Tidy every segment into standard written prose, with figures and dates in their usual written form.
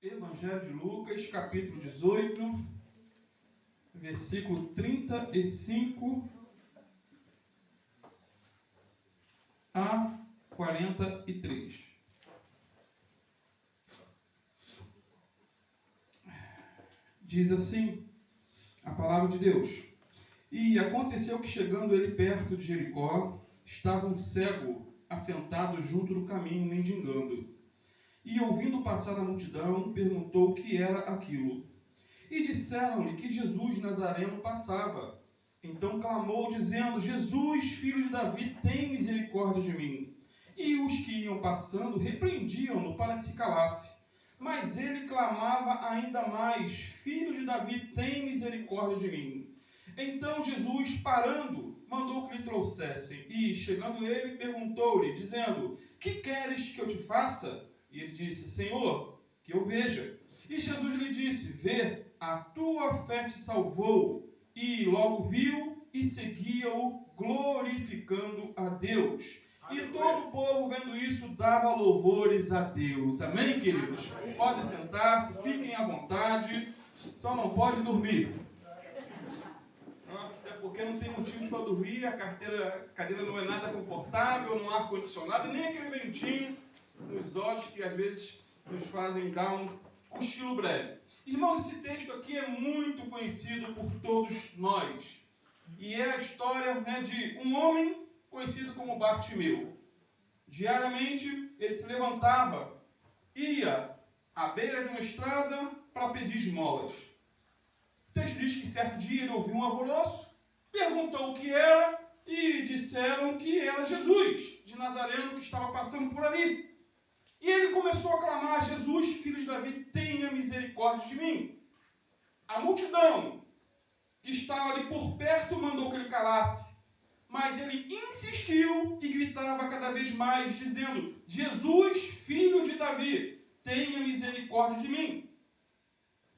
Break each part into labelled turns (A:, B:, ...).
A: Evangelho de Lucas, capítulo 18, versículo 35 a 43. Diz assim a palavra de Deus: E aconteceu que, chegando ele perto de Jericó, estava um cego assentado junto do caminho, mendigando. E, ouvindo passar a multidão, perguntou o que era aquilo. E disseram-lhe que Jesus Nazareno passava. Então clamou, dizendo: Jesus, filho de Davi, tem misericórdia de mim. E os que iam passando repreendiam-no para que se calasse. Mas ele clamava ainda mais: Filho de Davi, tem misericórdia de mim. Então Jesus, parando, mandou que lhe trouxessem. E, chegando ele, perguntou-lhe, dizendo: Que queres que eu te faça? E ele disse: Senhor, que eu veja. E Jesus lhe disse: Vê, a tua fé te salvou. E logo viu e seguia-o, glorificando a Deus. E todo o povo, vendo isso, dava louvores a Deus. Amém, queridos? Podem sentar-se, fiquem à vontade. Só não pode dormir. Até porque não tem motivo para dormir. A cadeira não é nada confortável, não há ar-condicionado, nem aquele ventinho nos olhos que às vezes nos fazem dar um cochilo breve. Irmãos, esse texto aqui é muito conhecido por todos nós. E é a história, de um homem conhecido como Bartimeu. Diariamente ele se levantava, ia à beira de uma estrada para pedir esmolas. O texto diz que certo dia ele ouviu um alvoroço, perguntou o que era e disseram que era Jesus de Nazareno que estava passando por ali. E ele começou a clamar: Jesus, filho de Davi, tenha misericórdia de mim. A multidão que estava ali por perto mandou que ele calasse. Mas ele insistiu e gritava cada vez mais, dizendo: Jesus, filho de Davi, tenha misericórdia de mim.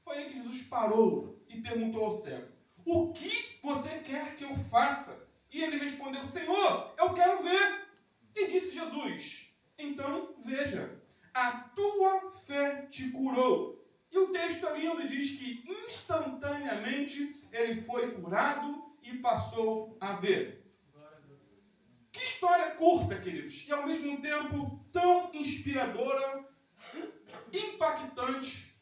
A: Foi aí que Jesus parou e perguntou ao cego: O que você quer que eu faça? E ele respondeu: Senhor, eu quero ver. E disse Jesus: Então veja, a tua fé te curou. E o texto é lindo e diz que instantaneamente ele foi curado e passou a ver. Que história curta, queridos, e ao mesmo tempo tão inspiradora, impactante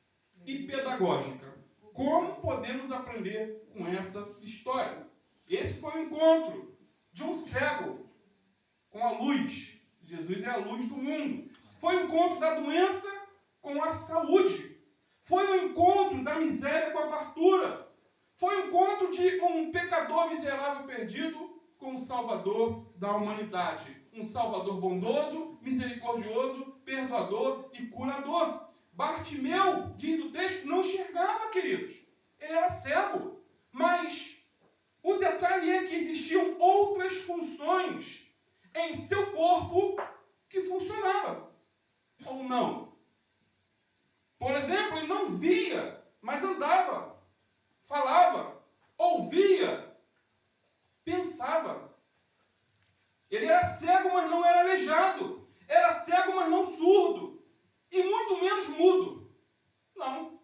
A: e pedagógica. Como podemos aprender com essa história? Esse foi o encontro de um cego com a luz. Jesus é a luz do mundo. Foi o encontro da doença com a saúde. Foi o encontro da miséria com a fartura. Foi o encontro de um pecador miserável perdido com o Salvador da humanidade. Um Salvador bondoso, misericordioso, perdoador e curador. Bartimeu, diz o texto, não enxergava, queridos. Ele era cego. Mas o detalhe é que existiam outras funções em seu corpo que funcionavam. Ou não? Por exemplo, ele não via, mas andava, falava, ouvia, pensava. Ele era cego, mas não era aleijado. Era cego, mas não surdo. E muito menos mudo. Não.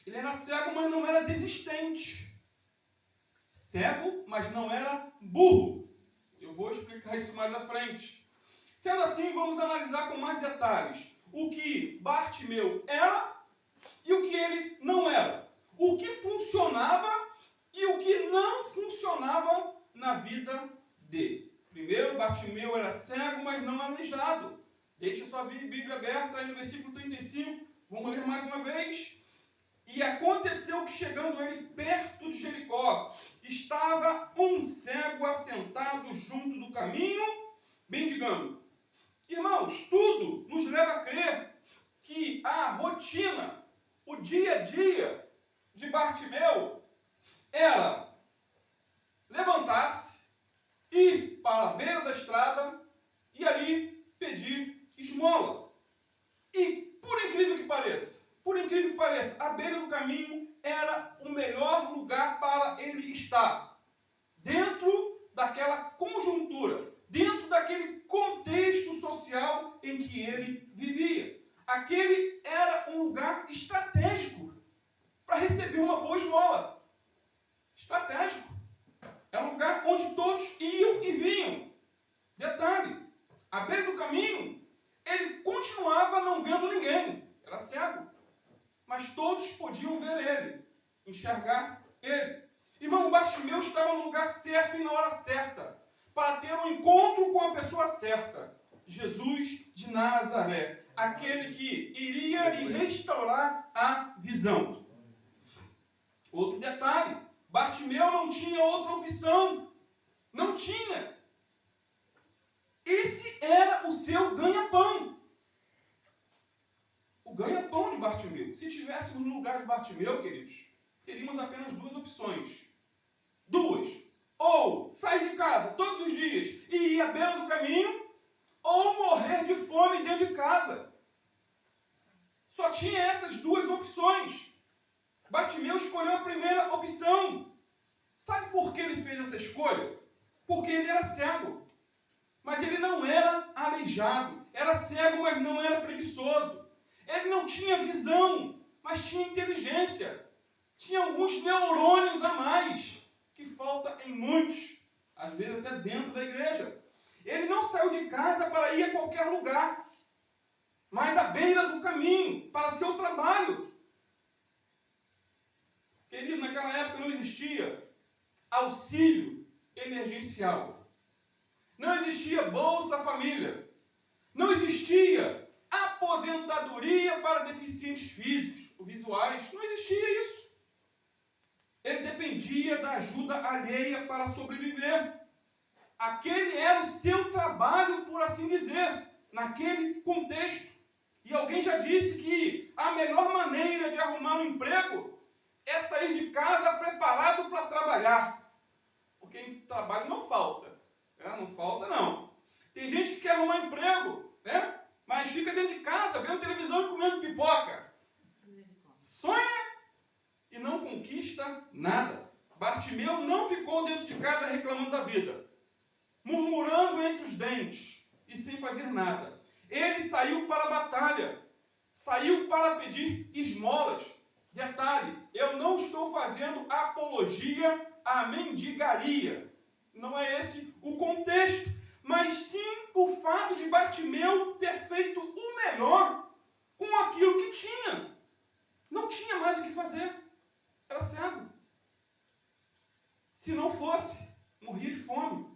A: Ele era cego, mas não era desistente. Cego, mas não era burro. Eu vou explicar isso mais à frente. Sendo assim, vamos analisar com mais detalhes o que Bartimeu era e o que ele não era. O que funcionava e o que não funcionava na vida dele. Primeiro, Bartimeu era cego, mas não aleijado. Deixa sua Bíblia aberta aí no versículo 35. Vamos ler mais uma vez. E aconteceu que, chegando ele perto de Jericó, estava um cego assentado junto do caminho, mendigando. Irmãos, tudo nos leva a crer que a rotina, o dia a dia de Bartimeu era levantar-se, ir para a beira da estrada e ali pedir esmola. E, por incrível que pareça, a beira do caminho era o melhor lugar para ele estar. Dentro daquela conjuntura, dentro daquele contexto social em que ele vivia. Aquele um lugar estratégico para receber uma boa esmola. Estratégico. É um lugar onde todos iam e vinham. Detalhe, à beira do caminho, ele continuava não vendo ninguém. Era cego. Mas todos podiam ver ele, enxergar ele. Irmão, Bartimeu estava no lugar certo e na hora certa, para ter um encontro com a pessoa certa. Jesus de Nazaré, aquele que iria lhe restaurar a visão. Outro detalhe, Bartimeu não tinha outra opção. Não tinha. Esse era o seu ganha-pão. O ganha-pão de Bartimeu. Se estivéssemos no lugar de Bartimeu, queridos, teríamos apenas duas opções. Duas. Ou sair de casa todos os dias e ir à beira do caminho, ou morrer de fome dentro de casa. Só tinha essas duas opções. Bartimeu escolheu a primeira opção. Sabe por que ele fez essa escolha? Porque ele era cego. Mas ele não era aleijado. Era cego, mas não era preguiçoso. Ele não tinha visão, mas tinha inteligência. Tinha alguns neurônios a mais, que falta em muitos, às vezes até dentro da igreja. Ele não saiu de casa para ir a qualquer lugar, mas à beira do caminho, para seu trabalho. Querido, naquela época não existia auxílio emergencial. Não existia Bolsa Família. Não existia aposentadoria para deficientes físicos ou visuais. Não existia isso. Ele dependia da ajuda alheia para sobreviver. Aquele era o seu trabalho, por assim dizer, naquele contexto. E alguém já disse que a melhor maneira de arrumar um emprego é sair de casa preparado para trabalhar. Porque em trabalho não falta. Não falta, não. Tem gente que quer arrumar emprego, né? Mas fica dentro de casa, vendo televisão e comendo pipoca. Sonha e não conquista nada. Bartimeu não ficou dentro de casa reclamando da vida, murmurando entre os dentes e sem fazer nada. Ele saiu para a batalha, saiu para pedir esmolas. Detalhe, eu não estou fazendo apologia à mendigaria. Não é esse o contexto, mas sim o fato de Bartimeu ter feito o melhor com aquilo que tinha. Não tinha mais o que fazer. Era cego. Se não fosse, morria de fome.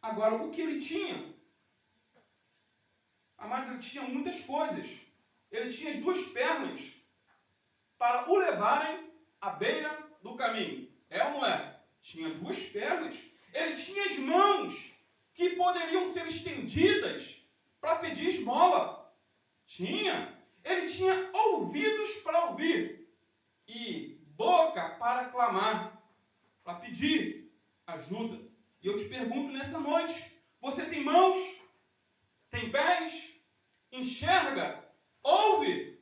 A: Agora, o que ele tinha? Mas ele tinha muitas coisas. Ele tinha as duas pernas para o levarem à beira do caminho. É ou não é? Tinha duas pernas. Ele tinha as mãos que poderiam ser estendidas para pedir esmola. Tinha. Ele tinha ouvidos para ouvir e boca para clamar, para pedir ajuda. E eu te pergunto nessa noite, você tem mãos? Tem pés? Enxerga? Ouve?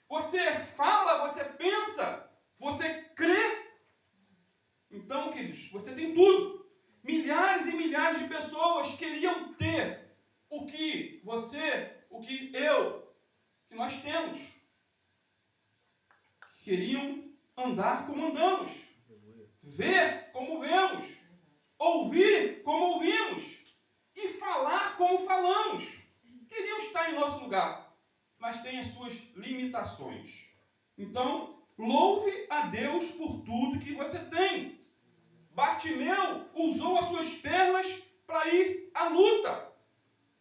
A: Você fala? Você pensa? Você crê? Então, queridos, você tem tudo. Milhares e milhares de pessoas queriam ter o que você, o que eu, que nós temos. Queriam andar como andamos, ver como vemos, ouvir como ouvimos e falar como falamos. Queriam estar em nosso lugar, mas tem as suas limitações. Então, louve a Deus por tudo que você tem. Bartimeu usou as suas pernas para ir à luta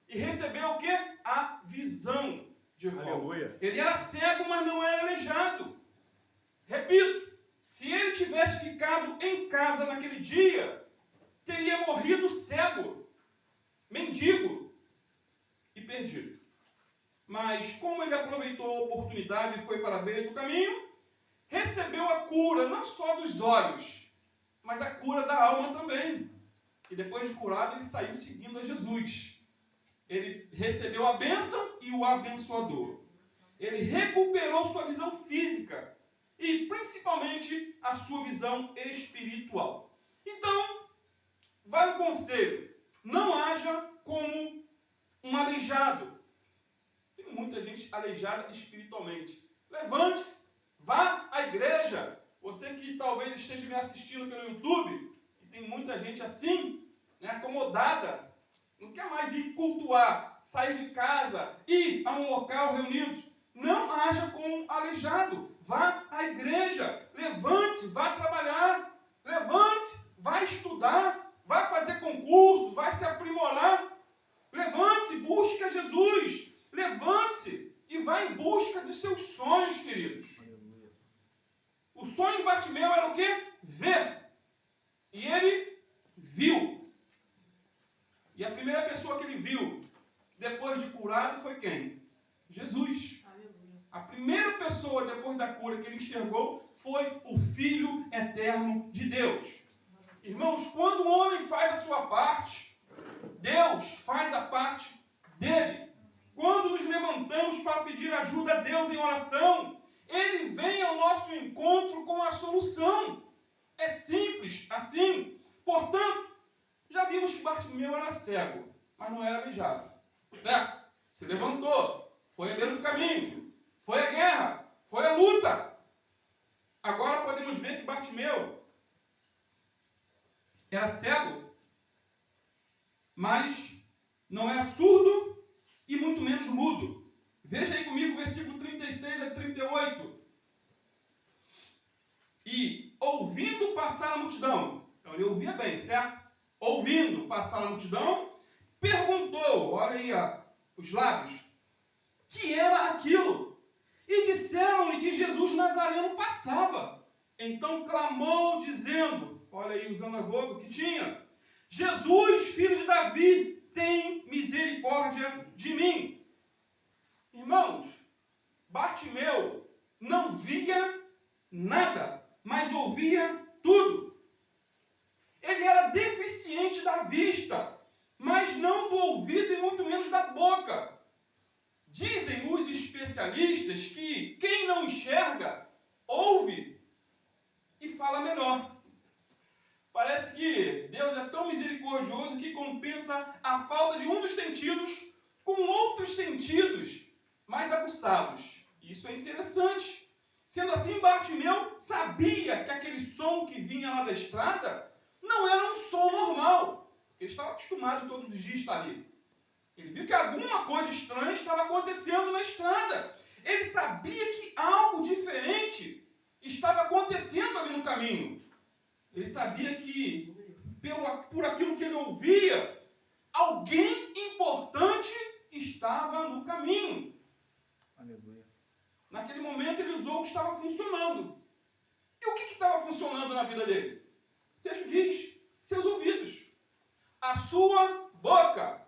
A: e recebeu o quê? A visão de volta. Aleluia. Ele era cego, mas não era aleijado. Repito, se ele tivesse ficado em casa naquele dia, teria morrido cego, mendigo e perdido. Mas como ele aproveitou a oportunidade e foi para a beira do caminho, recebeu a cura não só dos olhos, mas a cura da alma também. E depois de curado, ele saiu seguindo a Jesus. Ele recebeu a bênção e o abençoador. Ele recuperou sua visão física e principalmente a sua visão espiritual. Então, vai o conselho: não haja como um aleijado. Tem muita gente totalmente aleijada espiritualmente. Levante-se, vá à igreja. Você que talvez esteja me assistindo pelo YouTube, que tem muita gente assim, né, acomodada, não quer mais ir cultuar, sair de casa, ir a um local reunido. Não haja como um aleijado. Vá à igreja, levante-se, vá trabalhar, levante-se, vá estudar, vá fazer concurso, vá se aprimorar. Levante-se, busque a Jesus. Levante-se e vá em busca dos seus sonhos, queridos. O sonho de Bartimeu era o quê? Ver. E ele viu. E a primeira pessoa que ele viu, depois de curado, foi quem? Jesus. A primeira pessoa, depois da cura, que ele enxergou, foi o Filho Eterno de Deus. Irmãos, quando o homem faz a sua parte, Deus faz a parte dele. Quando nos levantamos para pedir ajuda a Deus em oração, Ele vem ao nosso encontro com a solução. É simples assim. Portanto, já vimos que Bartimeu era cego, mas não era aleijado. Certo? Se levantou, foi a ver o caminho, foi a guerra, foi a luta. Agora podemos ver que Bartimeu era cego, mas não era surdo e muito menos mudo. Veja aí comigo o versículo 36 a 38. E ouvindo passar a multidão, então ele ouvia bem, certo? Ouvindo passar a multidão, perguntou, olha aí os lábios, que era aquilo? E disseram-lhe que Jesus Nazareno passava. Então clamou dizendo, olha aí usando a voga que tinha, Jesus, filho de Davi, tem misericórdia de mim. Irmãos, Bartimeu não via nada, mas ouvia tudo. Ele era deficiente da vista, mas não do ouvido e muito menos da boca. Dizem os especialistas que quem não enxerga, ouve e fala melhor. Parece que Deus é tão misericordioso que compensa a falta de um dos sentidos com outros sentidos mais aguçados. Isso é interessante. Sendo assim, Bartimeu sabia que aquele som que vinha lá da estrada não era um som normal. Ele estava acostumado todos os dias a estar ali. Ele viu que alguma coisa estranha estava acontecendo na estrada. Ele sabia que algo diferente estava acontecendo ali no caminho. Ele sabia que, por aquilo que ele ouvia, alguém importante estava no caminho.
B: Aleluia.
A: Naquele momento ele usou o que estava funcionando. E o que estava funcionando na vida dele? O texto diz, seus ouvidos, a sua boca.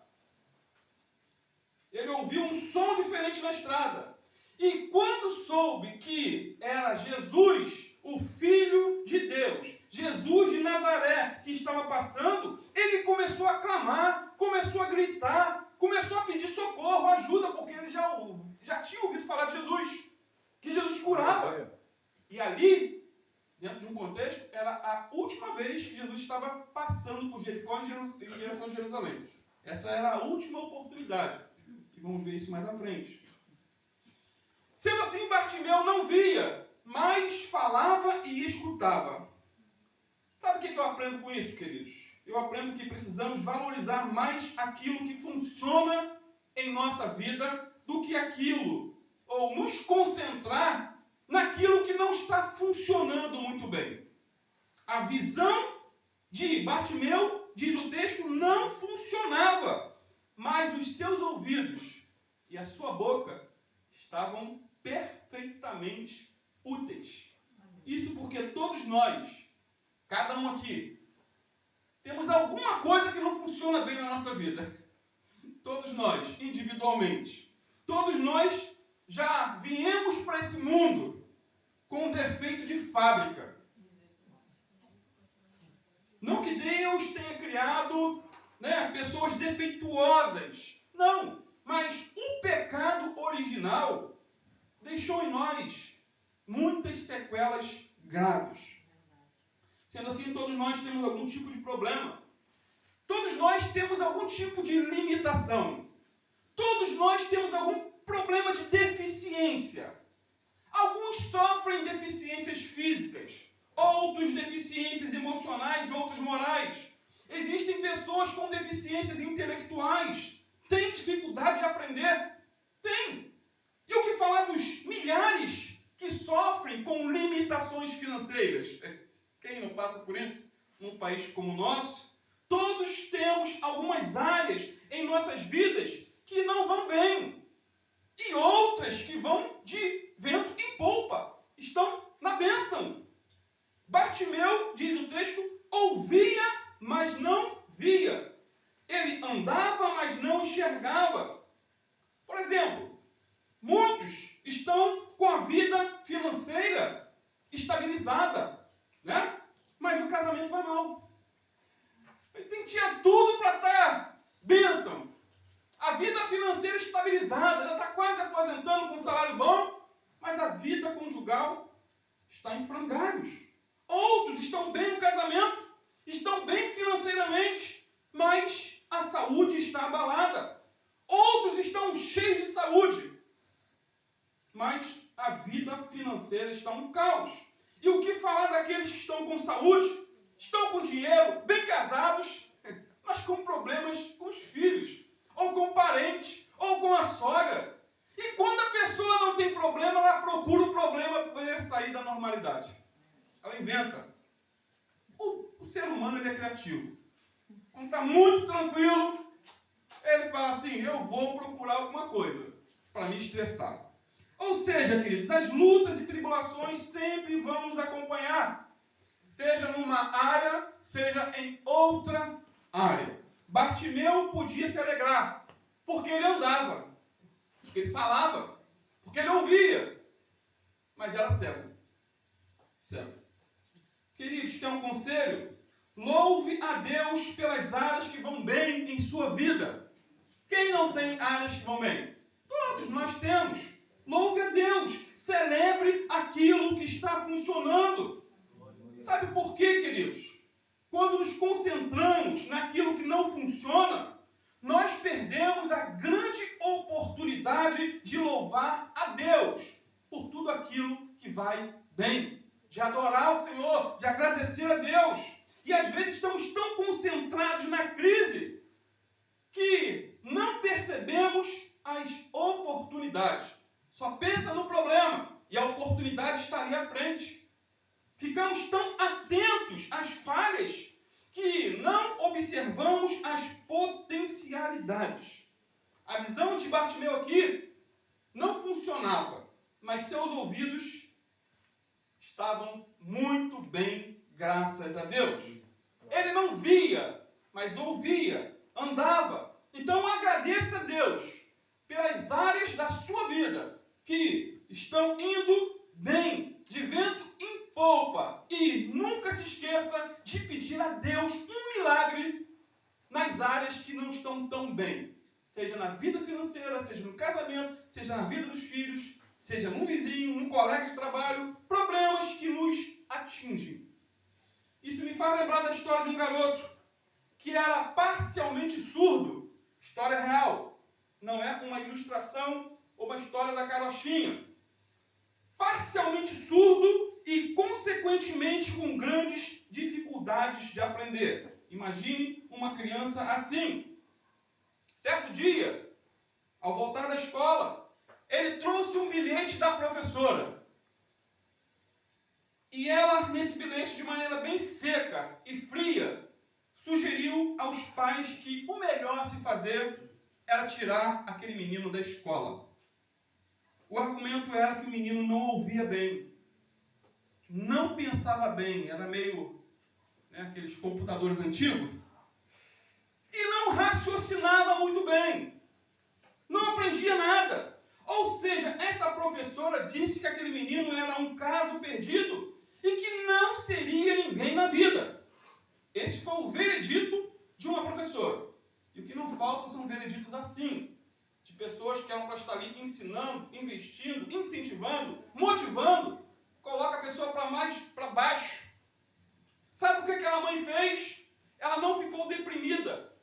A: Ele ouviu um som diferente na estrada. E quando soube que era Jesus, o Filho de Deus, Jesus de Nazaré, que estava passando, ele começou a clamar, começou a gritar, começou a pedir socorro, ajuda, porque ele já tinha ouvido falar de Jesus, que Jesus curava. E ali, dentro de um contexto, era a última vez que Jesus estava passando por Jericó em direção a Jerusalém. Essa era a última oportunidade. E vamos ver isso mais à frente. Sendo assim, Bartimeu não via, mas falava e escutava. Sabe o que eu aprendo com isso, queridos? Eu aprendo que precisamos valorizar mais aquilo que funciona em nossa vida do que aquilo, ou nos concentrar naquilo que não está funcionando muito bem. A visão de Bartimeu, diz o texto, não funcionava, mas os seus ouvidos e a sua boca estavam perfeitamente úteis. Isso porque todos nós, cada um aqui, temos alguma coisa que não funciona bem na nossa vida. Todos nós, individualmente. Todos nós já viemos para esse mundo com um defeito de fábrica. Não que Deus tenha criado, pessoas defeituosas. Não. Mas o pecado original deixou em nós muitas sequelas graves. Sendo assim, todos nós temos algum tipo de problema. Todos nós temos algum tipo de limitação. Todos nós temos algum problema de deficiência deficiência. Alguns sofrem deficiências físicas, outros deficiências emocionais, outros morais. Existem pessoas com deficiências intelectuais. Tem dificuldade de aprender? Tem. E o que falar dos milhares que sofrem com limitações financeiras? Quem não passa por isso num país como o nosso? Todos temos algumas áreas em nossas vidas que não vão bem. E outras que vão de vento em polpa. Estão na bênção. Bartimeu, diz o texto, ouvia, mas não via. Ele andava, mas não enxergava. Por exemplo, muitos estão com a vida financeira estabilizada, né? Mas o casamento vai mal. Ele tinha tudo para estar bênção. A vida financeira estabilizada, já está quase aposentando com um salário bom, mas a vida conjugal está em frangalhos. Outros estão bem no casamento, estão bem financeiramente, mas a saúde está abalada. Outros estão cheios de saúde, mas a vida financeira está um caos. E o que falar daqueles que estão com saúde, estão com dinheiro, bem casados, mas com problemas com os filhos, ou com o parente, ou com a sogra. E quando a pessoa não tem problema, ela procura um problema para sair da normalidade. Ela inventa. O ser humano ele é criativo. Quando está muito tranquilo, ele fala assim, eu vou procurar alguma coisa para me estressar. Ou seja, queridos, as lutas e tribulações sempre vão nos acompanhar. Seja numa área, seja em outra área. Bartimeu podia se alegrar, porque ele andava, porque ele falava, porque ele ouvia, mas era cego. Cego. Queridos, quer um conselho? Louve a Deus pelas áreas que vão bem em sua vida. Quem não tem áreas que vão bem? Todos nós temos. Louve a Deus. Celebre aquilo que está funcionando. Sabe por quê, queridos? Quando nos concentramos naquilo que não funciona, nós perdemos a grande oportunidade de louvar a Deus por tudo aquilo que vai bem. De adorar o Senhor, de agradecer a Deus. E às vezes estamos tão concentrados na crise que não percebemos as oportunidades. Só pensa no problema e a oportunidade está ali à frente. Ficamos tão atentos às falhas que não observamos as potencialidades. A visão de Bartimeu aqui não funcionava, mas seus ouvidos estavam muito bem, graças a Deus. Ele não via, mas ouvia, andava. Então agradeça a Deus pelas áreas da sua vida que estão indo bem, de vento em polpa. E nunca se esqueça de pedir a Deus um milagre nas áreas que não estão tão bem. Seja na vida financeira, seja no casamento, seja na vida dos filhos, seja num vizinho, num colega de trabalho, problemas que nos atingem. Isso me faz lembrar da história de um garoto que era parcialmente surdo. História real. Não é uma ilustração ou uma história da carochinha. Parcialmente surdo e, consequentemente, com grandes dificuldades de aprender. Imagine uma criança assim. Certo dia, ao voltar da escola, ele trouxe um bilhete da professora. E ela, nesse bilhete, de maneira bem seca e fria, sugeriu aos pais que o melhor a se fazer era tirar aquele menino da escola. O argumento era que o menino não ouvia bem, não pensava bem, era meio, aqueles computadores antigos, e não raciocinava muito bem, não aprendia nada. Ou seja, essa professora disse que aquele menino era um caso perdido e que não seria ninguém na vida. Esse foi o veredito de uma professora. E o que não falta são vereditos assim, de pessoas que eram para estar ali ensinando, investindo, incentivando, motivando, coloca a pessoa para mais para baixo. Sabe o que aquela mãe fez? Ela não ficou deprimida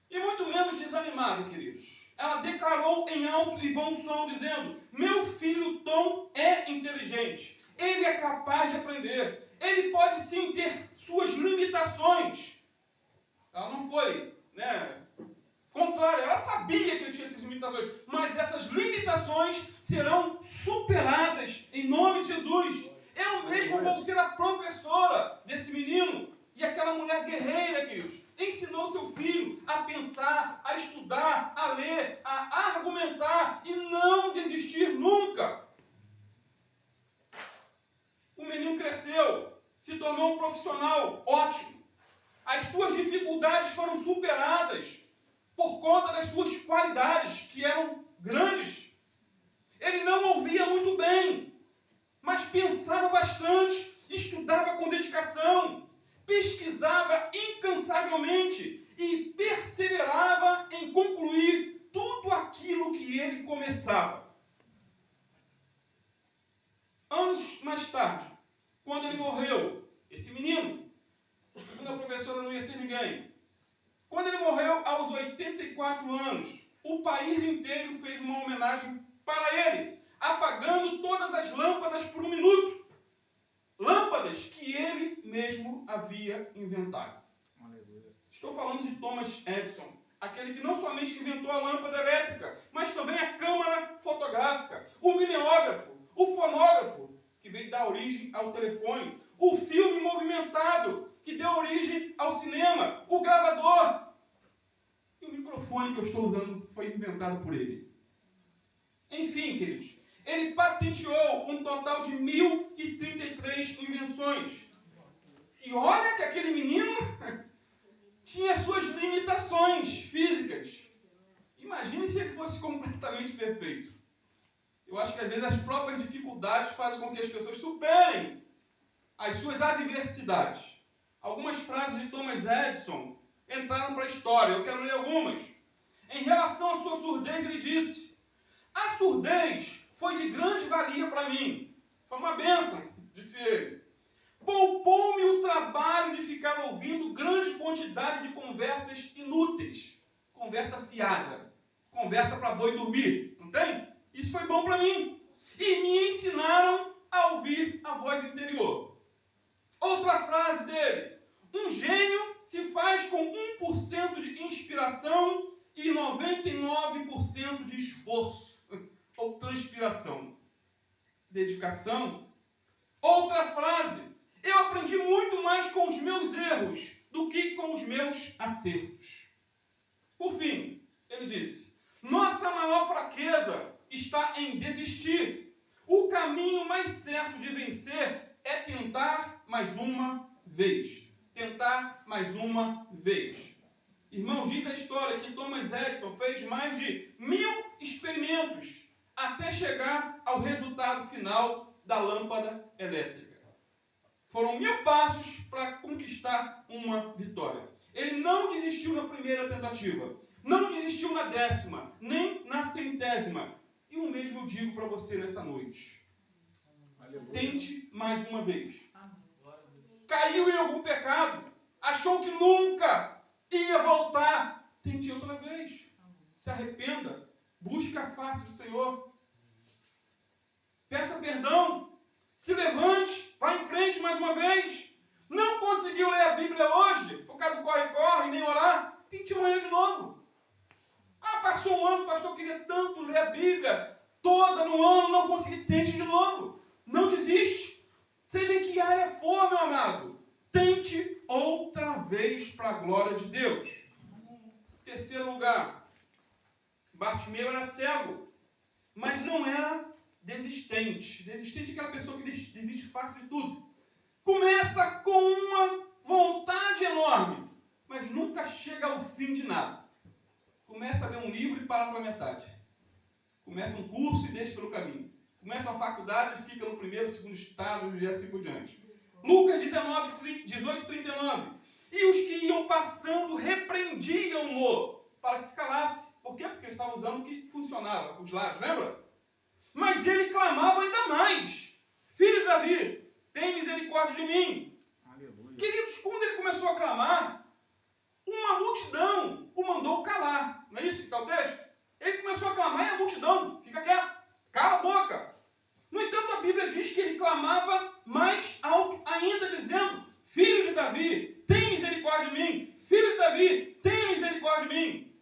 A: e muito menos desanimada, queridos. ela declarou em alto e bom som, dizendo: meu filho Tom é inteligente, ele é capaz de aprender, ele pode sim ter suas limitações. Ela não foi, contrária, ela sabia que ele tinha essas limitações, mas essas limitações serão superadas em nome de Jesus. Eu mesmo vou ser a professora desse menino. E aquela mulher guerreira, queridos, ensinou seu filho a pensar, a estudar, a ler, a argumentar e não desistir nunca. O menino cresceu, se tornou um profissional ótimo. As suas dificuldades foram superadas por conta das suas qualidades, que eram grandes. Ele não ouvia muito bem, mas pensava bastante, estudava com dedicação, pesquisava incansavelmente e perseverava em concluir tudo aquilo que ele começava. Anos mais tarde, quando ele morreu, esse menino, segundo a professora, não ia ser ninguém. Quando ele morreu aos 84 anos, o país inteiro fez uma homenagem para ele, apagando todas as lâmpadas por um minuto. Lâmpadas que ele mesmo havia inventado. Aleluia. Estou falando de Thomas Edison, aquele que não somente inventou a lâmpada elétrica, mas também a câmara fotográfica, o mimeógrafo, o fonógrafo, que veio dar origem ao telefone, o filme movimentado, que deu origem ao cinema, o gravador. E o microfone que eu estou usando foi inventado por ele. Enfim, queridos, ele patenteou um total de 1.033 invenções. E olha que aquele menino tinha suas limitações físicas. Imagine se ele fosse completamente perfeito. Eu acho que às vezes as próprias dificuldades fazem com que as pessoas superem as suas adversidades. Algumas frases de Thomas Edison entraram para a história. Eu quero ler algumas. Em relação à sua surdez, ele disse: a surdez foi de grande valia para mim. Foi uma bênção, disse ele. Poupou-me o trabalho de ficar ouvindo grande quantidade de conversas inúteis. Conversa fiada. Conversa para boi dormir. Não tem? Isso foi bom para mim. E me ensinaram a ouvir a voz interior. Outra frase dele. Um gênio se faz com 1% de inspiração e 99% de esforço. Ou transpiração. Dedicação. Outra frase. Eu aprendi muito mais com os meus erros do que com os meus acertos. Por fim, ele disse: nossa maior fraqueza está em desistir. O caminho mais certo de vencer é tentar mais uma vez. Tentar mais uma vez. Irmãos, diz a história que Thomas Edison fez mais de 1.000 experimentos até chegar ao resultado final da lâmpada elétrica. Foram 1.000 passos para conquistar uma vitória. Ele não desistiu na primeira tentativa, não desistiu na 10ª, nem na 100ª. E o mesmo eu digo para você nessa noite. Aleluia. Tente mais uma vez. Caiu em algum pecado, achou que nunca ia voltar, tente outra vez. Se arrependa, busque a face do Senhor. Peça perdão. Se levante, vá em frente mais uma vez. Não conseguiu ler a Bíblia hoje, por causa do corre-corre, nem orar, tente amanhã de novo. Ah, passou um ano, pastor, eu queria tanto ler a Bíblia toda no ano, não consegui, tente de novo. Não desiste. Seja em que área for, meu amado, tente outra vez para a glória de Deus. Terceiro lugar, Bartimeu era cego, mas não era desistente. Desistente é aquela pessoa que desiste fácil de tudo. Começa com uma vontade enorme, mas nunca chega ao fim de nada. Começa a ler um livro e para pela metade. Começa um curso e deixa pelo caminho. Começa uma faculdade e fica no primeiro, segundo estado e assim por diante. Lucas 18:39. E os que iam passando repreendiam-no para que se calasse. Por quê? Porque ele estava usando o que funcionava, os lábios, lembra? Mas ele clamava ainda mais: Filho de Davi, tem misericórdia de mim. Aleluia. Queridos, quando ele começou a clamar, uma multidão o mandou calar. Não é isso que está o texto? Ele clamava mais alto ainda, dizendo: Filho de Davi, tem misericórdia de mim. Filho de Davi, tem misericórdia de mim.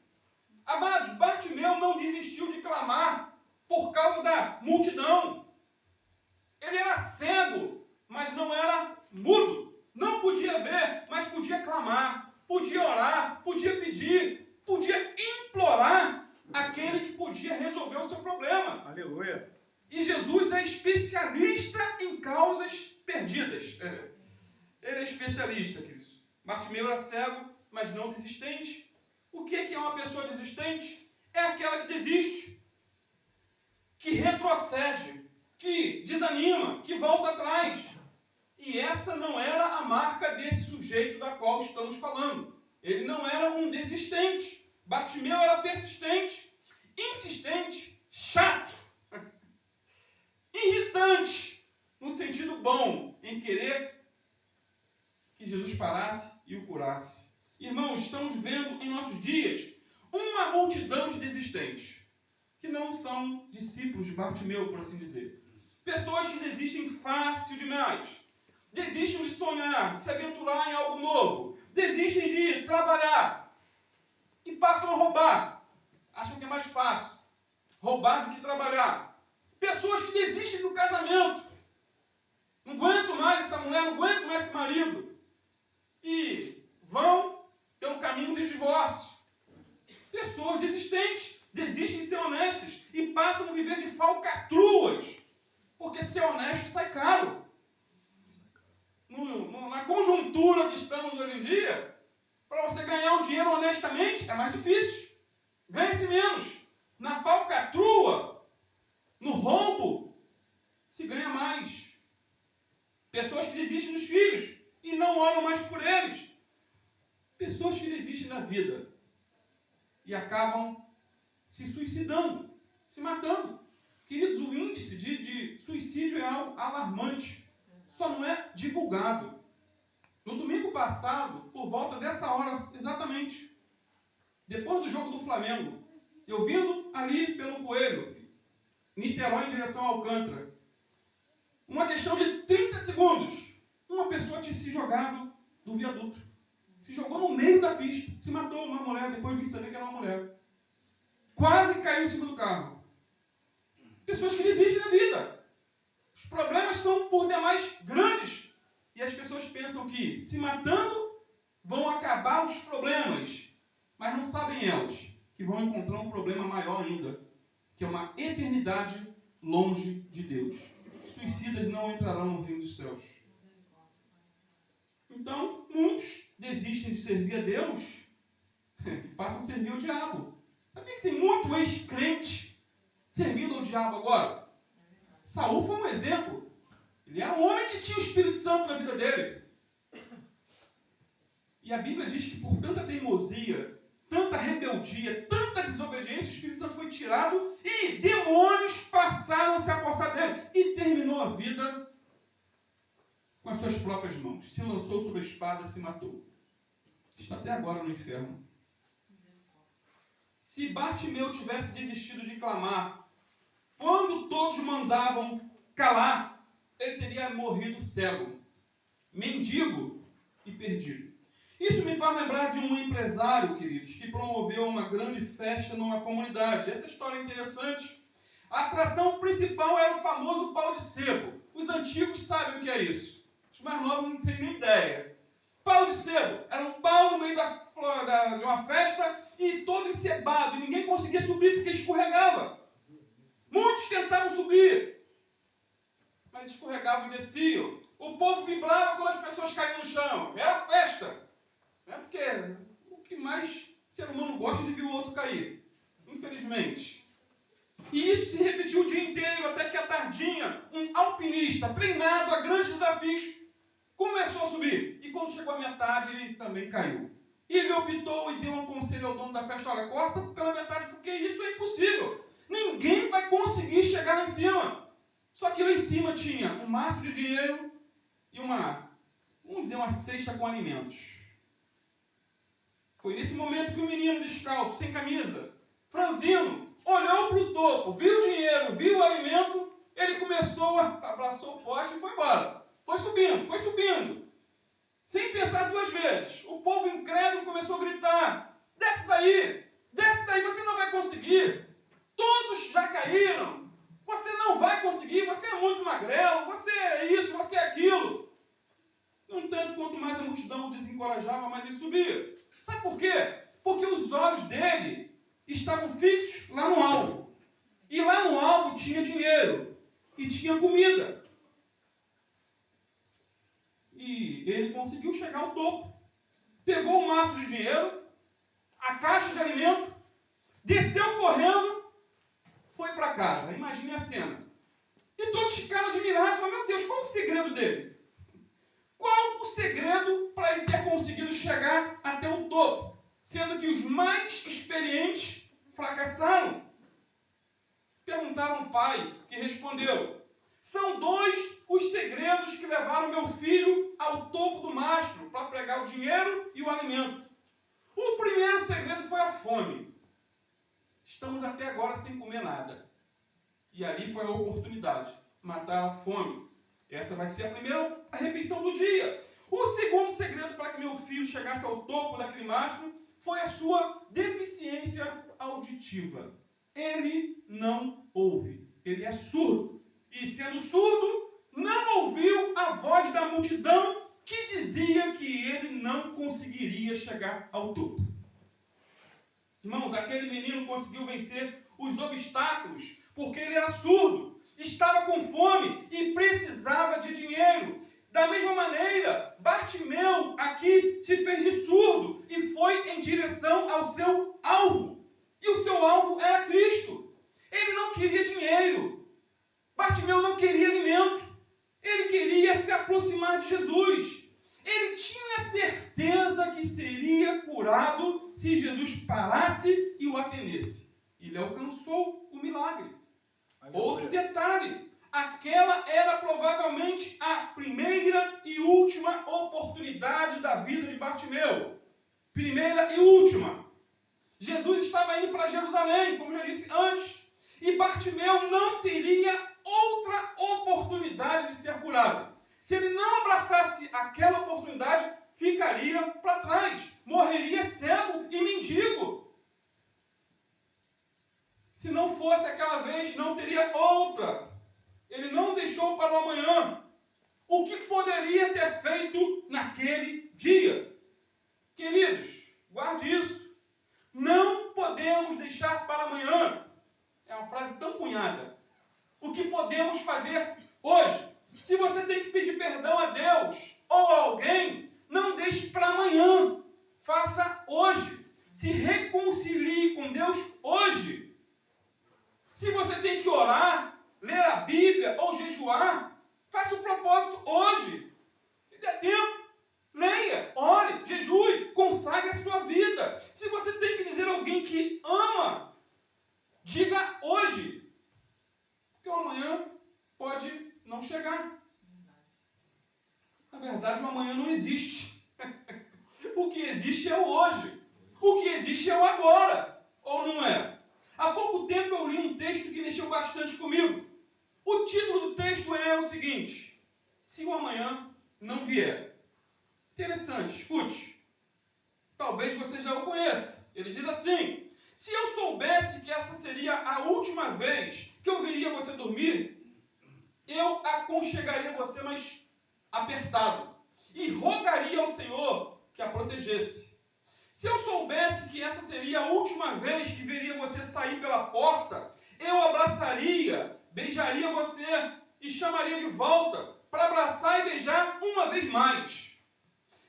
A: Amados, Bartimeu não desistiu de clamar por causa da multidão. Ele era cego, mas não era mudo. Não podia ver, mas podia clamar, podia orar, podia pedir, podia implorar aquele que podia resolver o seu problema.
B: Aleluia.
A: E Jesus é especialista em causas perdidas. Ele é especialista, queridos. Bartimeu era cego, mas não desistente. O que é uma pessoa desistente? É aquela que desiste, que retrocede, que desanima, que volta atrás. E essa não era a marca desse sujeito da qual estamos falando. Ele não era um desistente. Bartimeu era persistente, insistente, chato, irritante, no sentido bom, em querer que Jesus parasse e o curasse. Irmãos, estamos vendo em nossos dias uma multidão de desistentes, que não são discípulos de Bartimeu, por assim dizer. Pessoas que desistem fácil demais. Desistem de sonhar, de se aventurar em algo novo. Desistem de trabalhar e passam a roubar. Acham que é mais fácil roubar do que trabalhar. Pessoas que desistem do casamento. Não aguento mais essa mulher, não aguento mais esse marido. E vão pelo caminho de divórcio. Pessoas desistentes, desistem de ser honestas e passam a viver de falcatruas. Porque ser honesto sai caro. Na conjuntura que estamos hoje em dia, para você ganhar um dinheiro honestamente é mais difícil. Ganha-se menos. Na falcatrua, no roubo, se ganha mais. Pessoas que desistem dos filhos e não oram mais por eles. Pessoas que desistem da vida e acabam se suicidando, se matando. Queridos, o índice de suicídio é algo alarmante. Só não é divulgado. No domingo passado, por volta dessa hora exatamente, depois do jogo do Flamengo, eu vindo ali pelo Coelho, Niterói em direção ao Alcântara, uma questão de 30 segundos, uma pessoa tinha se jogado do viaduto. Se jogou no meio da pista, se matou uma mulher, depois vim saber que era uma mulher. Quase caiu em cima do carro. Pessoas que desistem da vida. Os problemas são por demais grandes. E as pessoas pensam que, se matando, vão acabar os problemas. Mas não sabem elas que vão encontrar um problema maior ainda, que é uma eternidade longe de Deus. Os suicidas não entrarão no reino dos céus. Então, muitos desistem de servir a Deus e passam a servir ao diabo. Sabia que tem muito ex-crente servindo ao diabo agora? Saul foi um exemplo. Ele era um homem que tinha o Espírito Santo na vida dele. E a Bíblia diz que por tanta teimosia, tanta rebeldia, tanta desobediência, o Espírito Santo foi tirado e demônios passaram a se apossar dele. E terminou a vida com as suas próprias mãos. Se lançou sobre a espada e se matou. Está até agora no inferno. Se Bartimeu tivesse desistido de clamar, quando todos mandavam calar, ele teria morrido cego, mendigo e perdido. Isso me faz lembrar de um empresário, queridos, que promoveu uma grande festa numa comunidade. Essa história é interessante. A atração principal era o famoso pau de sebo. Os antigos sabem o que é isso. Os mais novos não têm nem ideia. Pau de sebo. Era um pau no meio de uma festa e todo encebado. E ninguém conseguia subir porque escorregava. Muitos tentavam subir, mas escorregavam e desciam. O povo vibrava quando as pessoas caíam no chão. Era festa. Porque o que mais ser humano gosta de ver o outro cair. Infelizmente. E isso se repetiu o dia inteiro, até que à tardinha, um alpinista treinado a grandes desafios começou a subir. E quando chegou à metade, ele também caiu. E ele optou e deu um conselho ao dono da festa: olha, corta pela metade, porque isso é impossível. Ninguém vai conseguir chegar lá em cima. Só que lá em cima tinha um maço de dinheiro e uma cesta com alimentos. Foi nesse momento que o menino descalço, sem camisa, franzino, olhou para o topo, viu o dinheiro, viu o alimento, ele começou a abraçou o poste e foi embora. Foi subindo, foi subindo. Sem pensar duas vezes. O povo incrédulo começou a gritar: desce daí, você não vai conseguir. Todos já caíram. Você não vai conseguir, você é muito magrelo, você é isso, você é aquilo. No entanto, quanto mais a multidão o desencorajava, mais ele subia. Sabe por quê? Porque os olhos dele estavam fixos lá no alvo. E lá no alvo tinha dinheiro e tinha comida. E ele conseguiu chegar ao topo. Pegou o maço de dinheiro, a caixa de alimento, desceu correndo, foi para casa. Imagine a cena. E todos ficaram admirados. Falaram: meu Deus, qual o segredo dele? Qual o segredo para ele ter conseguido chegar até o topo? Sendo que os mais experientes fracassaram. Perguntaram ao pai, que respondeu: são 2 os segredos que levaram meu filho ao topo do mastro para pregar o dinheiro e o alimento. O primeiro segredo foi a fome. Estamos até agora sem comer nada. E ali foi a oportunidade, matar a fome. Essa vai ser a primeira refeição do dia. O segundo segredo para que meu filho chegasse ao topo daquele mastro foi a sua deficiência auditiva. Ele não ouve. Ele é surdo. E sendo surdo, não ouviu a voz da multidão que dizia que ele não conseguiria chegar ao topo. Irmãos, aquele menino conseguiu vencer os obstáculos porque ele era surdo, estava com fome e precisava de dinheiro. Da mesma maneira, Bartimeu aqui se fez de surdo e foi em direção ao seu alvo. E o seu alvo era Cristo. Ele não queria dinheiro. Bartimeu não queria alimento. Ele queria se aproximar de Jesus. Ele tinha certeza que seria curado se Jesus parasse e o atendesse. Ele alcançou o milagre. Outro detalhe: aquela era provavelmente a primeira e última oportunidade da vida de Bartimeu. Primeira e última. Jesus estava indo para Jerusalém, como já disse antes. E Bartimeu não teria outra oportunidade de ser curado. Se ele não abraçasse aquela oportunidade, ficaria para trás. Morreria cego e mendigo. Se não fosse aquela vez, não teria outra. Ele não deixou para o amanhã o que poderia ter feito naquele dia. Queridos, guarde isso. Não podemos deixar para amanhã. É uma frase tão cunhada. O que podemos fazer hoje? Se você tem que pedir perdão a Deus ou a alguém, não deixe para amanhã. Faça hoje. Se reconcilie com Deus hoje. Se você tem que orar, ler a Bíblia ou jejuar, faça o propósito hoje. Se der tempo, leia, ore, jejue, consagre a sua vida. Se você tem que dizer a alguém que ama, diga hoje. Porque o amanhã pode não chegar. Na verdade, o amanhã não existe. O que existe é o hoje. O que existe é o agora. Ou não é? Há pouco tempo eu li um texto que mexeu bastante comigo. O título do texto é o seguinte: se o amanhã não vier. Interessante, escute. Talvez você já o conheça. Ele diz assim: se eu soubesse que essa seria a última vez que eu veria você dormir, eu aconchegaria você mais apertado e rogaria ao Senhor que a protegesse. Se eu soubesse que essa seria a última vez que veria você sair pela porta, eu abraçaria, beijaria você e chamaria de volta para abraçar e beijar uma vez mais.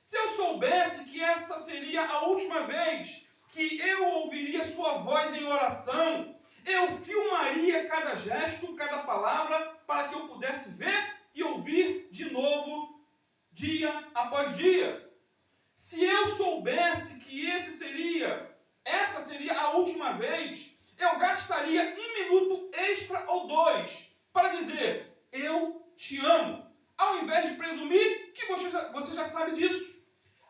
A: Se eu soubesse que essa seria a última vez que eu ouviria sua voz em oração, eu filmaria cada gesto, cada palavra, para que eu pudesse ver e ouvir de novo, dia após dia. Se eu soubesse que essa seria a última vez, eu gastaria 1 minuto extra ou 2 para dizer: eu te amo, ao invés de presumir que você já sabe disso.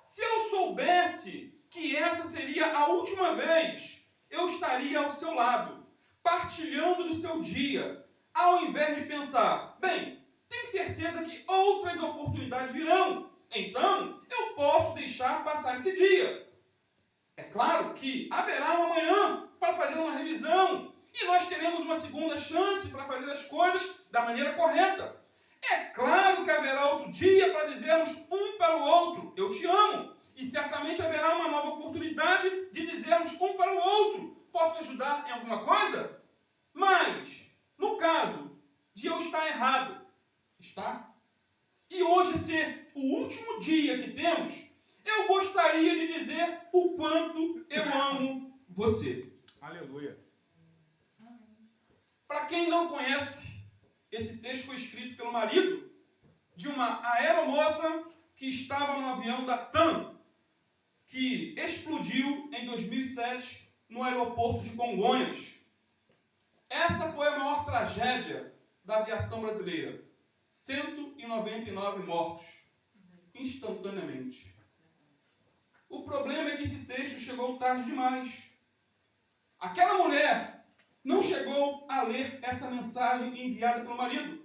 A: Se eu soubesse que essa seria a última vez, eu estaria ao seu lado, partilhando do seu dia, ao invés de pensar: bem, tem certeza que outras oportunidades virão. Então, eu posso deixar passar esse dia. É claro que haverá um amanhã para fazer uma revisão. E nós teremos uma segunda chance para fazer as coisas da maneira correta. É claro que haverá outro dia para dizermos um para o outro, eu te amo. E certamente haverá uma nova oportunidade de dizermos um para o outro, posso te ajudar em alguma coisa? Mas, no caso de eu estar errado, e hoje ser o último dia que temos, eu gostaria de dizer o quanto eu amo você.
B: Aleluia.
A: Para quem não conhece, esse texto foi escrito pelo marido de uma aeromoça que estava no avião da TAM, que explodiu em 2007 no aeroporto de Congonhas. Essa foi a maior tragédia da aviação brasileira. 199 mortos, instantaneamente. O problema é que esse texto chegou tarde demais. Aquela mulher não chegou a ler essa mensagem enviada pelo marido,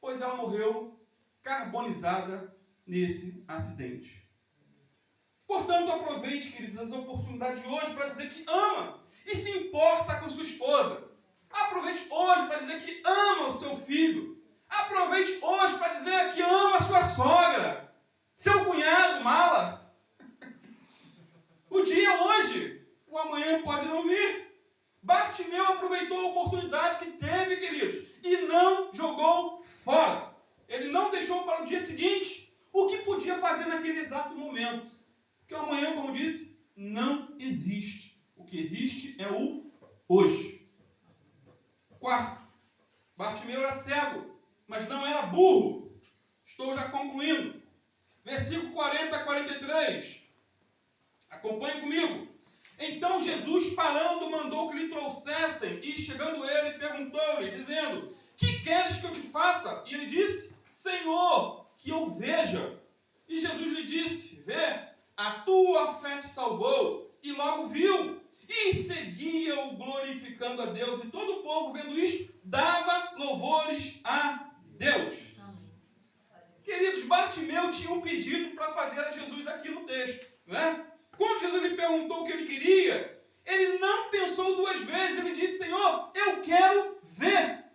A: pois ela morreu carbonizada nesse acidente. Portanto, aproveite, queridos, as oportunidades de hoje para dizer que ama e se importa com sua esposa. Aproveite hoje para dizer que ama o seu filho. Aproveite hoje para dizer que ama a sua sogra, seu cunhado, mala. O dia é hoje, o amanhã pode não vir. Bartimeu aproveitou a oportunidade que teve, queridos, e não jogou fora. Ele não deixou para o dia seguinte o que podia fazer naquele exato momento. Porque o amanhã, como disse, não existe. O que existe é o hoje. Quarto, Bartimeu era cego, mas não era burro. Estou já concluindo. Versículo 40 a 43. Acompanhe comigo. Então Jesus, parando, mandou que lhe trouxessem, e chegando ele, perguntou-lhe, dizendo, que queres que eu te faça? E ele disse, Senhor, que eu veja. E Jesus lhe disse, vê, a tua fé te salvou. E logo viu, e seguia-o glorificando a Deus. E todo o povo, vendo isto, dava louvores a Deus. Amém. Queridos, Bartimeu tinha um pedido para fazer a Jesus aqui no texto, né? Quando Jesus lhe perguntou o que ele queria, ele não pensou duas vezes. Ele disse, Senhor, eu quero ver.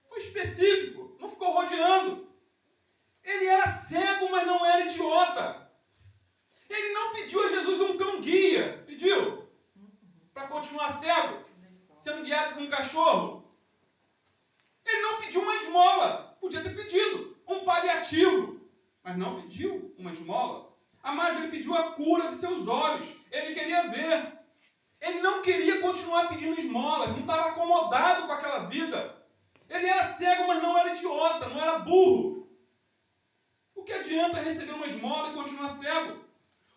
A: Foi específico, não ficou rodeando. Ele era cego, mas não era idiota. Ele não pediu a Jesus um cão-guia. Pediu? Para continuar cego, sendo guiado por um cachorro. Ele não pediu uma esmola. Podia ter pedido um paliativo, mas não pediu uma esmola. Amados, ele pediu a cura de seus olhos. Ele queria ver. Ele não queria continuar pedindo esmolas. Não estava acomodado com aquela vida. Ele era cego, mas não era idiota, não era burro. O que adianta receber uma esmola e continuar cego?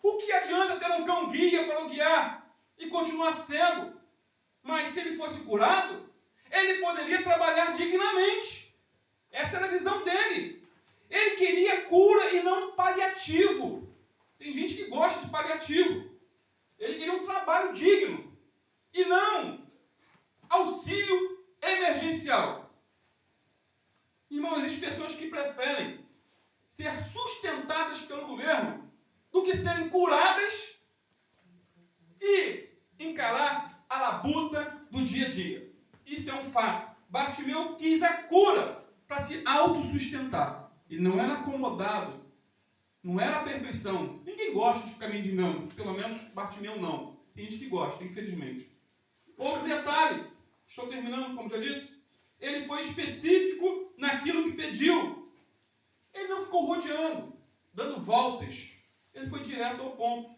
A: O que adianta ter um cão-guia para o guiar e continuar cego? Mas se ele fosse curado, ele poderia trabalhar dignamente. Essa era a visão dele. Ele queria cura e não paliativo. Tem gente que gosta de paliativo. Ele queria um trabalho digno e não auxílio emergencial. Irmãos, existem pessoas que preferem ser sustentadas pelo governo do que serem curadas e encarar a labuta do dia a dia. Isso é um fato. Bartimeu quis a cura para se autossustentar. Ele não era acomodado. Não era a perfeição. Ninguém gosta de ficar mendigando. Pelo menos Bartimeu não. Tem gente que gosta, infelizmente. Outro detalhe. Estou terminando, como já disse. Ele foi específico naquilo que pediu. Ele não ficou rodeando, dando voltas. Ele foi direto ao ponto.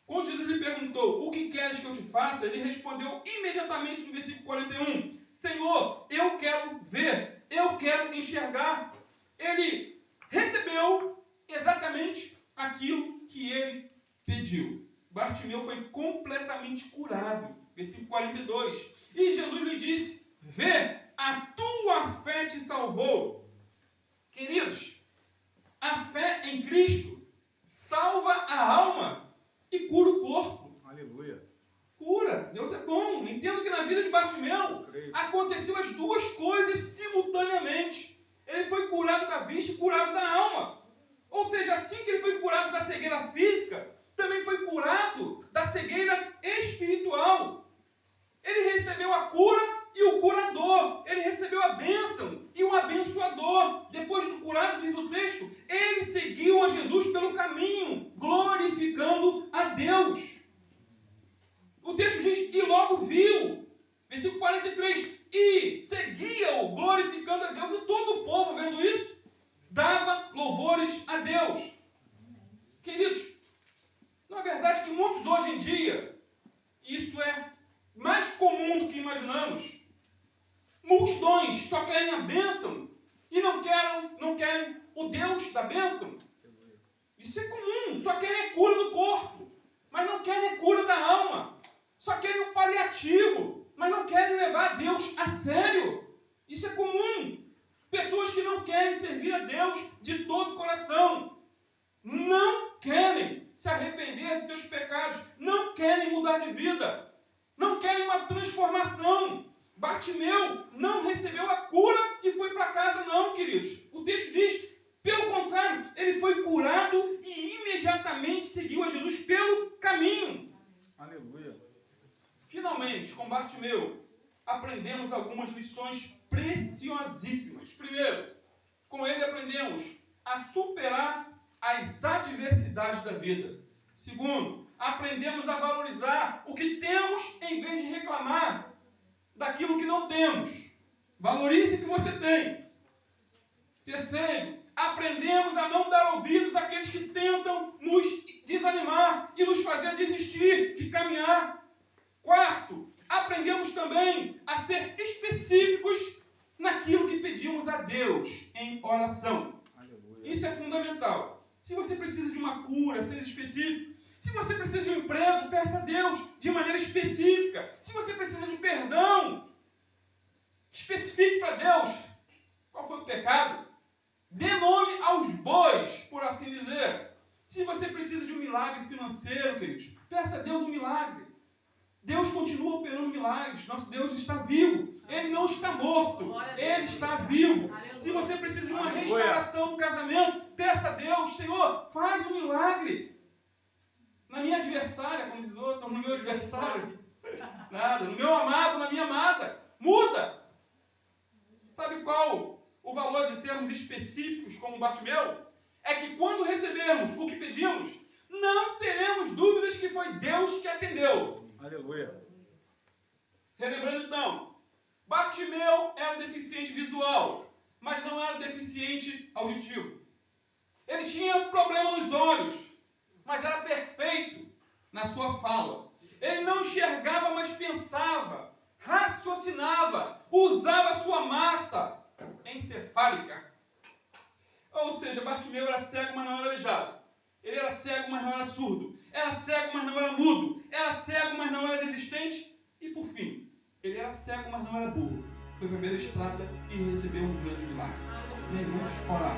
A: Quando Jesus lhe perguntou, o que queres que eu te faça? Ele respondeu imediatamente no versículo 41. Senhor, eu quero ver. Eu quero enxergar. Ele recebeu exatamente aquilo que ele pediu. Bartimeu foi completamente curado. Versículo 42. E Jesus lhe disse, vê, a tua fé te salvou. Queridos, a fé em Cristo salva a alma e cura o corpo.
B: Aleluia.
A: Cura. Deus é bom. Entendo que na vida de Bartimeu aconteceu as duas coisas simultaneamente. Ele foi curado da vista existe curado da alma. Ou seja, assim que ele foi curado da cegueira física, também foi curado da cegueira espiritual. Ele recebeu a cura e o curador. Ele recebeu a bênção e o abençoador. Depois do curado, diz o texto, ele seguiu a Jesus pelo caminho, glorificando a Deus. O texto diz que logo viu, versículo 43, e seguia-o glorificando a Deus. E todo o povo, vendo isso, dava louvores a Deus. Queridos, não é verdade que muitos hoje em dia, isso é mais comum do que imaginamos, multidões só querem a bênção e não querem o Deus da bênção? Isso é comum, só querem a cura do corpo, mas não querem a cura da alma. Só querem o paliativo, mas não querem levar a Deus a sério. Isso é comum. Pessoas que não querem servir a Deus de todo o coração. Não querem se arrepender de seus pecados. Não querem mudar de vida. Não querem uma transformação. Bartimeu não recebeu a cura e foi para casa, não, queridos. O texto diz, pelo contrário, ele foi curado e imediatamente seguiu a Jesus pelo caminho.
B: Aleluia.
A: Finalmente, com Bartimeu, aprendemos algumas lições preciosíssimas. Primeiro, com ele aprendemos a superar as adversidades da vida. Segundo, aprendemos a valorizar o que temos em vez de reclamar daquilo que não temos. Valorize o que você tem. Terceiro, aprendemos a não dar ouvidos àqueles que tentam nos desanimar e nos fazer desistir de caminhar. Quarto, aprendemos também a ser específicos naquilo que pedimos a Deus em oração. Aleluia. Isso é fundamental. Se você precisa de uma cura, seja específico. Se você precisa de um emprego, peça a Deus de maneira específica. Se você precisa de perdão, especifique para Deus qual foi o pecado. Dê nome aos bois, por assim dizer. Se você precisa de um milagre financeiro, queridos, peça a Deus um milagre. Deus continua operando milagres. Nosso Deus está vivo. Ele não está morto. Ele está vivo. Se você precisa de uma restauração no casamento, peça a Deus, Senhor, faz um milagre. Na minha adversária, como diz outro, no meu adversário. Nada. No meu amado, na minha amada. Muda. Sabe qual o valor de sermos específicos como Bartimeu? É que quando recebermos o que pedimos, não teremos dúvidas que foi Deus que atendeu.
B: Aleluia.
A: Relembrando então, Bartimeu era deficiente visual, mas não era deficiente auditivo. Ele tinha problema nos olhos, mas era perfeito na sua fala. Ele não enxergava, mas pensava, raciocinava, usava a sua massa encefálica. Ou seja, Bartimeu era cego, mas não era aleijado. Ele era cego, mas não era surdo. Era cego, mas não era mudo. Era cego, mas não era desistente. E por fim, ele era cego, mas não era burro. Foi para a beira da estrada e recebeu um grande milagre. Meus irmãos, orar.